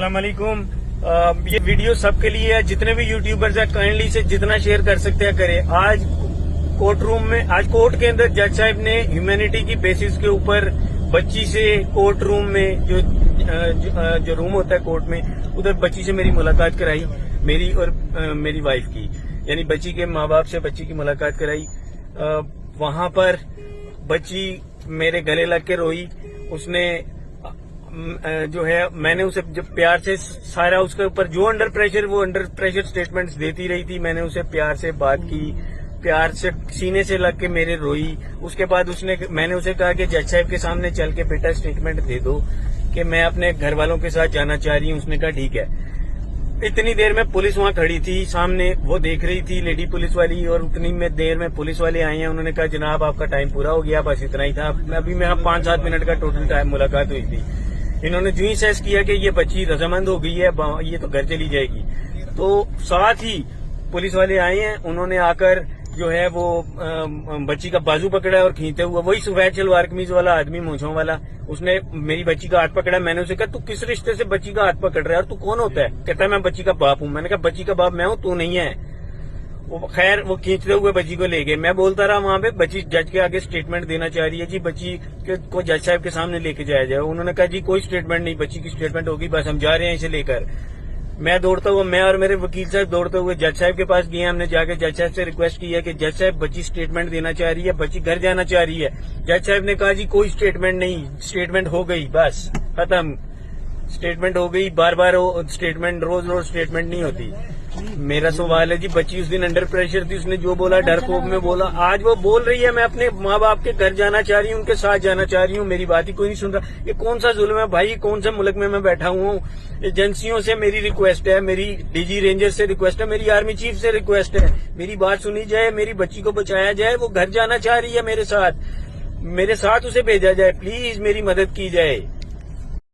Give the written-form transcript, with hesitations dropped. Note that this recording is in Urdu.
السلام علیکم. یہ ویڈیو سب کے لیے ہے, جتنے بھی یوٹیوبرز ہیں کائنڈلی سے جتنا شیئر کر سکتے ہیں کریں. آج کورٹ روم میں, آج کورٹ کے اندر جج صاحب نے ہیومینٹی کی بیسس کے اوپر بچی سے کورٹ روم میں جو روم ہوتا ہے کورٹ میں, ادھر بچی سے میری ملاقات کرائی, میری اور میری وائف کی, یعنی بچی کے ماں باپ سے بچی کی ملاقات کرائی. وہاں پر بچی میرے گلے لگ کے روئی. اس نے جو ہے, میں نے اسے جب پیار سے سارا اس کے اوپر جو انڈر پریشر سٹیٹمنٹس دیتی رہی تھی, میں نے اسے پیار سے بات کی, پیار سے سینے سے لگ کے میرے روئی. اس کے بعد میں نے اسے کہا کہ جج صاحب کے سامنے چل کے بیٹا اسٹیٹمنٹ دے دو کہ میں اپنے گھر والوں کے ساتھ جانا چاہ رہی ہوں. اس نے کہا ٹھیک ہے. اتنی دیر میں پولیس وہاں کھڑی تھی سامنے, وہ دیکھ رہی تھی لیڈی پولیس والی, اور اتنی میں دیر میں پولیس والے آئے ہیں. انہوں نے کہا جناب آپ کا ٹائم پورا ہو گیا, بس اتنا ہی تھا. ابھی میں 5-7 منٹ کا ٹوٹل ٹائم ملاقات ہوئی تھی. انہوں نے جو ہی سیس کیا کہ یہ بچی رضامند ہو گئی ہے, یہ تو گھر چلی جائے گی, تو ساتھ ہی پولیس والے آئے ہیں. انہوں نے آ کر جو ہے وہ بچی کا بازو پکڑا اور کھینچتے ہوا, وہی سفید شلوار قمیض والا آدمی مونچھوں والا, اس نے میری بچی کا ہاتھ پکڑا. میں نے اسے کہا تو کس رشتے سے بچی کا ہاتھ پکڑ رہا ہے اور تو کون ہوتا ہے؟ کہتا ہے میں بچی کا باپ ہوں. میں نے کہا بچی کا باپ میں ہوں, تو نہیں ہے. خیر وہ کھینچتے ہوئے بچی کو لے گئے. میں بولتا رہا وہاں پہ, بچی جج کے آگے اسٹیٹمنٹ دینا چاہ رہی ہے جی, بچی کو جج صاحب کے سامنے لے کے جایا جائے. انہوں نے کہا جی کوئی اسٹیٹمنٹ نہیں, بچی کی اسٹیٹمنٹ ہوگی, بس ہم جا رہے ہیں اسے لے کر. میں دوڑتا ہوا, میں اور میرے وکیل صاحب دوڑتے ہوئے جج صاحب کے پاس گئے. ہم نے جا کے جج صاحب سے ریکویسٹ کی ہے کہ جج صاحب بچی اسٹیٹمنٹ دینا چاہ رہی ہے, بچی گھر جانا چاہ رہی ہے. جج صاحب نے کہا جی کوئی اسٹیٹمنٹ نہیں, اسٹیٹمنٹ ہو گئی, بس ختم, اسٹیٹمنٹ ہو گئی. بار بار اسٹیٹمنٹ, روز اسٹیٹمنٹ نہیں ہوتی. میرا سوال ہے جی, بچی اس دن انڈر پریشر تھی, اس نے جو بولا ڈر خوف میں بولا. آج وہ بول رہی ہے میں اپنے ماں باپ کے گھر جانا چاہ رہی ہوں, ان کے ساتھ جانا چاہ رہی ہوں, میری بات ہی کوئی نہیں سن رہا. یہ کون سا ظلم ہے بھائی, کون سے ملک میں بیٹھا ہوں. ایجنسیوں سے میری ریکویسٹ ہے, میری ڈی جی رینجر سے ریکویسٹ ہے, میری آرمی چیف سے ریکویسٹ ہے, میری بات سنی جائے, میری بچی کو بچایا جائے. وہ گھر جانا چاہ رہی ہے, میرے ساتھ اسے بھیجا جائے, پلیز میری مدد کی جائے.